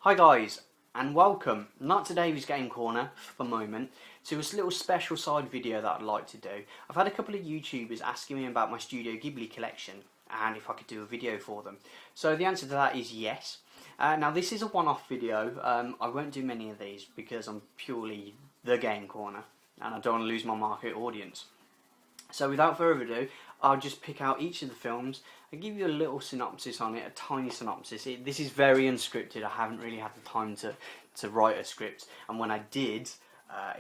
Hi guys, and welcome, not to Davy's Game Corner for the moment, to this little special side video that I'd like to do. I've had a couple of YouTubers asking me about my Studio Ghibli collection and if I could do a video for them. So the answer to that is yes. Now this is a one-off video. I won't do many of these because I'm purely the Game Corner and I don't want to lose my market audience. So without further ado, I'll just pick out each of the films and give you a little synopsis on it, a tiny synopsis. This is very unscripted. I haven't really had the time to write a script, and when I did,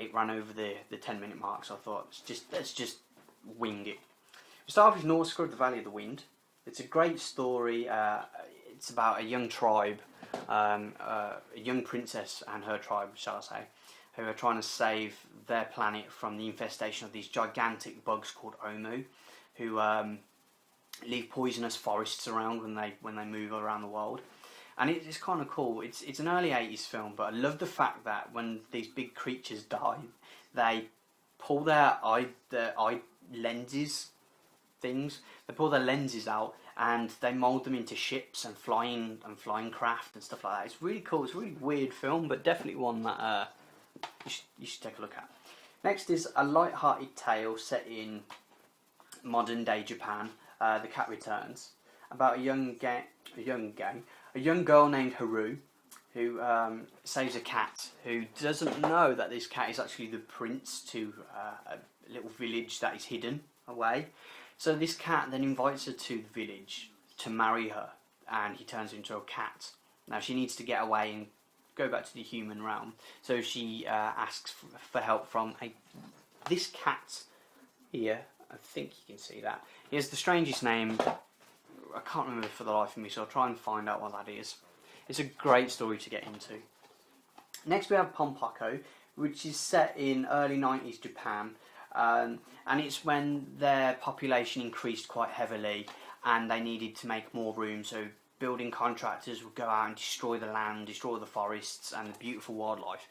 it ran over the 10-minute mark, so I thought, let's just wing it. We start off with Nausicaa of the Valley of the Wind. It's a great story. It's about a young tribe, a young princess and her tribe, shall I say, who are trying to save their planet from the infestation of these gigantic bugs called Omu, who leave poisonous forests around when they move around the world. And it's kind of cool. It's an early 80s film, but I love the fact that when these big creatures die, they pull their eye lenses things. They pull their lenses out and they mould them into ships and flying craft and stuff like that. It's really cool. It's a really weird film, but definitely one that you should take a look at. Next is a light-hearted tale set in modern-day Japan. The Cat Returns, about a young girl named Haru, who saves a cat who doesn't know that this cat is actually the prince to a little village that is hidden away. So this cat then invites her to the village to marry her, and he turns her into a cat. Now she needs to get away and go back to the human realm. So she asks for help from this cat here. I think you can see that. He has the strangest name. I can't remember for the life of me, so I'll try and find out what that is. It's a great story to get into. Next we have Pom Poko, which is set in early 90s Japan. And it's when their population increased quite heavily and they needed to make more room, so building contractors would go out and destroy the land, destroy the forests and the beautiful wildlife.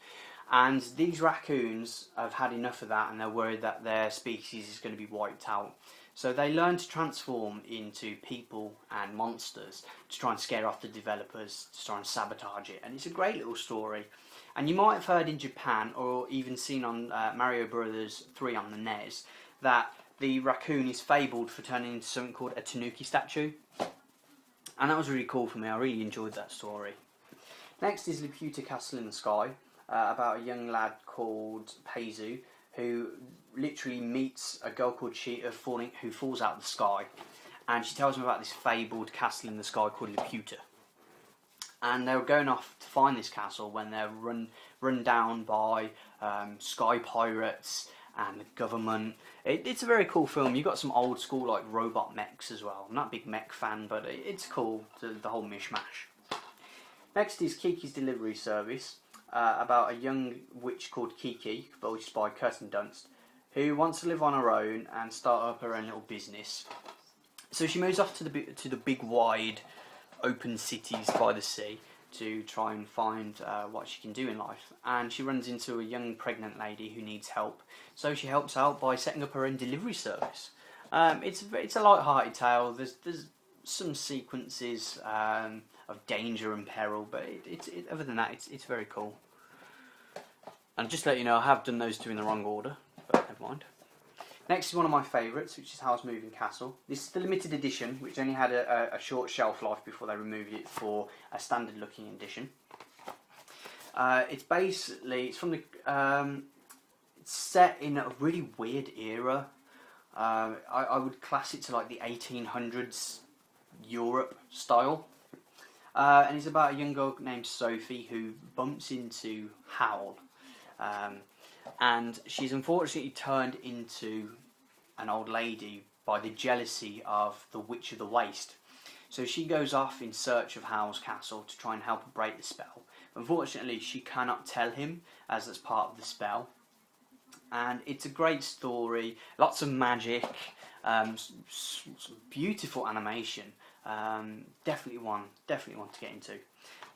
And these raccoons have had enough of that and they're worried that their species is going to be wiped out. So they learn to transform into people and monsters to try and scare off the developers, to try and sabotage it. And it's a great little story. And you might have heard in Japan, or even seen on Mario Brothers 3 on the NES, that the raccoon is fabled for turning into something called a tanuki statue. And that was really cool for me. I really enjoyed that story. Next is Laputa Castle in the Sky, about a young lad called Peizu who literally meets a girl called Sheeta who falls out of the sky, and she tells him about this fabled castle in the sky called Laputa. And they're going off to find this castle when they're run down by sky pirates and the government. It's a very cool film. You've got some old school like robot mechs as well. I'm not a big mech fan, but it's cool, the whole mishmash. Next is Kikis Delivery Service, about a young witch called Kiki, voiced by Kirsten Dunst, who wants to live on her own and start up her own little business. So she moves off to the big wide open cities by the sea to try and find what she can do in life. And she runs into a young pregnant lady who needs help. So she helps out by setting up her own delivery service. It's a light-hearted tale. There's some sequences of danger and peril, but other than that, it's very cool. And just to let you know, I have done those two in the wrong order, but never mind. Next is one of my favourites, which is Howls Moving Castle. This is the limited edition, which only had a short shelf life before they removed it for a standard-looking edition. It's from the it's set in a really weird era. I would class it to like the 1800s Europe style. And it's about a young girl named Sophie who bumps into Howl. And she's unfortunately turned into an old lady by the jealousy of the Witch of the Waste. So she goes off in search of Howl's castle to try and help her break the spell. Unfortunately, she cannot tell him, as that's part of the spell. And it's a great story, lots of magic, some beautiful animation. Definitely one to get into.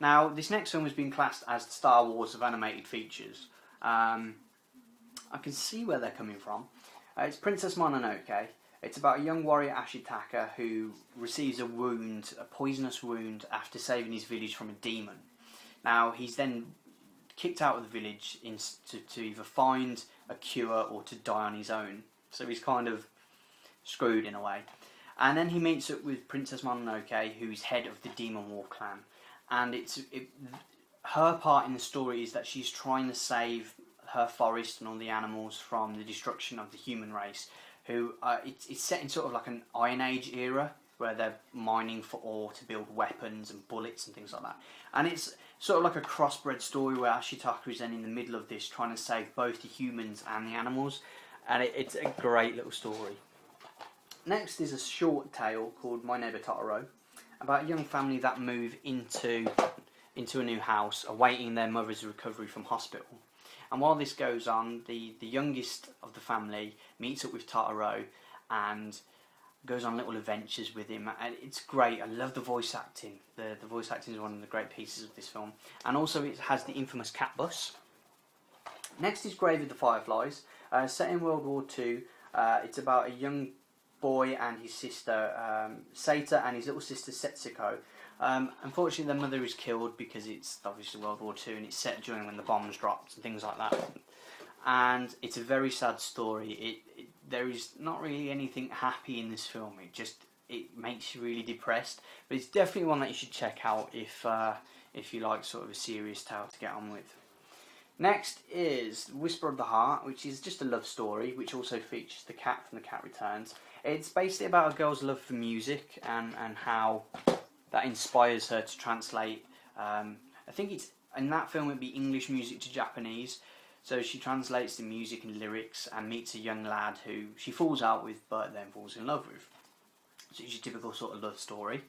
Now, this next film has been classed as the Star Wars of animated features. I can see where they're coming from. It's Princess Mononoke. It's about a young warrior Ashitaka who receives a poisonous wound after saving his village from a demon. Now he's then kicked out of the village to either find a cure or to die on his own. So he's kind of screwed in a way. And then he meets up with Princess Mononoke, who's head of the Demon War clan. And her part in the story is that she's trying to save her forest and all the animals from the destruction of the human race. Who it's set in sort of like an Iron Age era, where they're mining for ore to build weapons and bullets and things like that. And it's sort of like a crossbred story where Ashitaka is then in the middle of this, trying to save both the humans and the animals. And it's a great little story. Next is a short tale called My Neighbor Totoro, about a young family that move into a new house, awaiting their mother's recovery from hospital. And while this goes on, the youngest of the family meets up with Totoro and goes on little adventures with him. And it's great. I love the voice acting. The voice acting is one of the great pieces of this film. And also it has the infamous cat bus. Next is Grave of the Fireflies, set in World War II. It's about a young boy and his sister Seita and his little sister Setsuko. Unfortunately, their mother is killed because it's obviously World War II and it's set during when the bombs dropped and things like that. And it's a very sad story. There is not really anything happy in this film. It makes you really depressed. But it's definitely one that you should check out if you like sort of a serious tale to get on with. Next is Whisper of the Heart, which is just a love story, which also features the cat from The Cat Returns. It's basically about a girl's love for music and how that inspires her to translate. I think it's in that film it'd be English music to Japanese. So she translates the music and lyrics and meets a young lad who she falls out with but then falls in love with. So it's your typical sort of love story.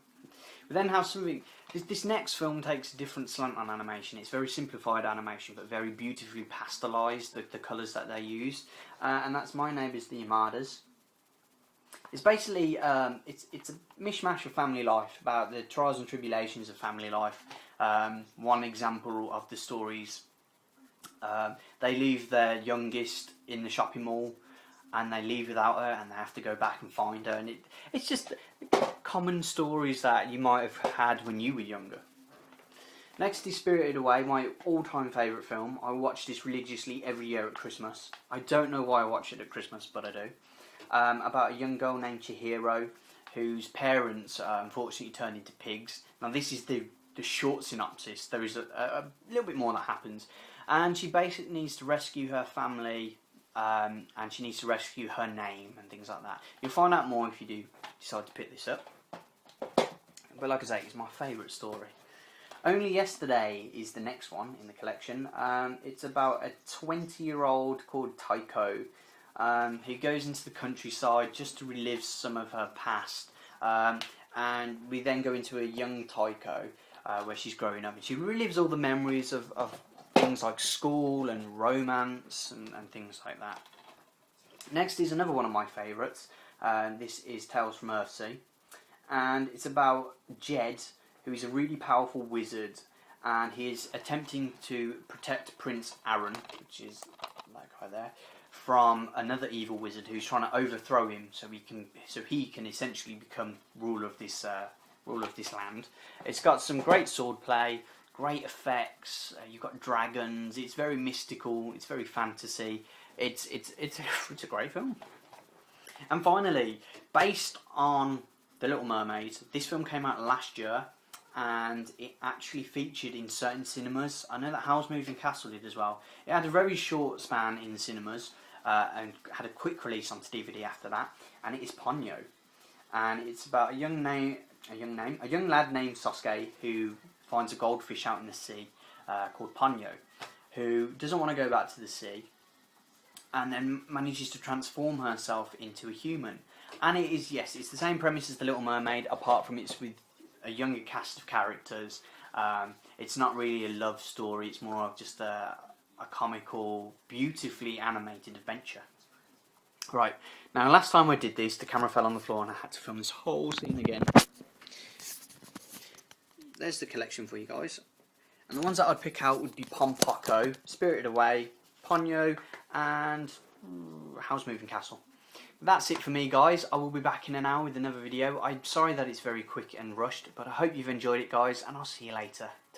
We then have something. This next film takes a different slant on animation. It's very simplified animation, but very beautifully pastelised, the colours that they use. And that's My Neighbours the Amardas. It's basically it's a mishmash of family life, about the trials and tribulations of family life. One example of the stories, they leave their youngest in the shopping mall, and they leave without her, and they have to go back and find her. And it's just common stories that you might have had when you were younger. Next is Spirited Away, my all-time favourite film. I watch this religiously every year at Christmas. I don't know why I watch it at Christmas, but I do. About a young girl named Chihiro, whose parents unfortunately turned into pigs. Now this is the short synopsis. There is a little bit more that happens. And she basically needs to rescue her family, and she needs to rescue her name and things like that. You'll find out more if you do decide to pick this up. But like I say, it's my favourite story. Only Yesterday is the next one in the collection. It's about a 20-year-old called Taiko, who goes into the countryside just to relive some of her past. And we then go into a young Taiko, where she's growing up. And she relives all the memories of things like school and romance and things like that. Next is another one of my favourites. This is Tales from Earthsea. And it's about Jed, who is a really powerful wizard, and he is attempting to protect Prince Aaron, which is that guy there, from another evil wizard who's trying to overthrow him, so he can essentially become ruler of this land. It's got some great swordplay, great effects. You've got dragons. It's very mystical. It's very fantasy. It's a great film. And finally, based on The Little Mermaid, this film came out last year, and it actually featured in certain cinemas. I know that Howls Moving Castle did as well. It had a very short span in the cinemas, and had a quick release onto DVD after that. And it is Ponyo, and it's about a young lad named Sosuke who finds a goldfish out in the sea called Ponyo, who doesn't want to go back to the sea, and then manages to transform herself into a human. And it's the same premise as The Little Mermaid, apart from it's with a younger cast of characters. It's not really a love story, it's more of just a comical, beautifully animated adventure. Right, now last time I did this, the camera fell on the floor and I had to film this whole scene again. There's the collection for you guys. And the ones that I'd pick out would be Pom Poko, Spirited Away, Ponyo, and Howls Moving Castle. That's it for me, guys. I will be back in an hour with another video. I'm sorry that it's very quick and rushed, but I hope you've enjoyed it, guys, and I'll see you later.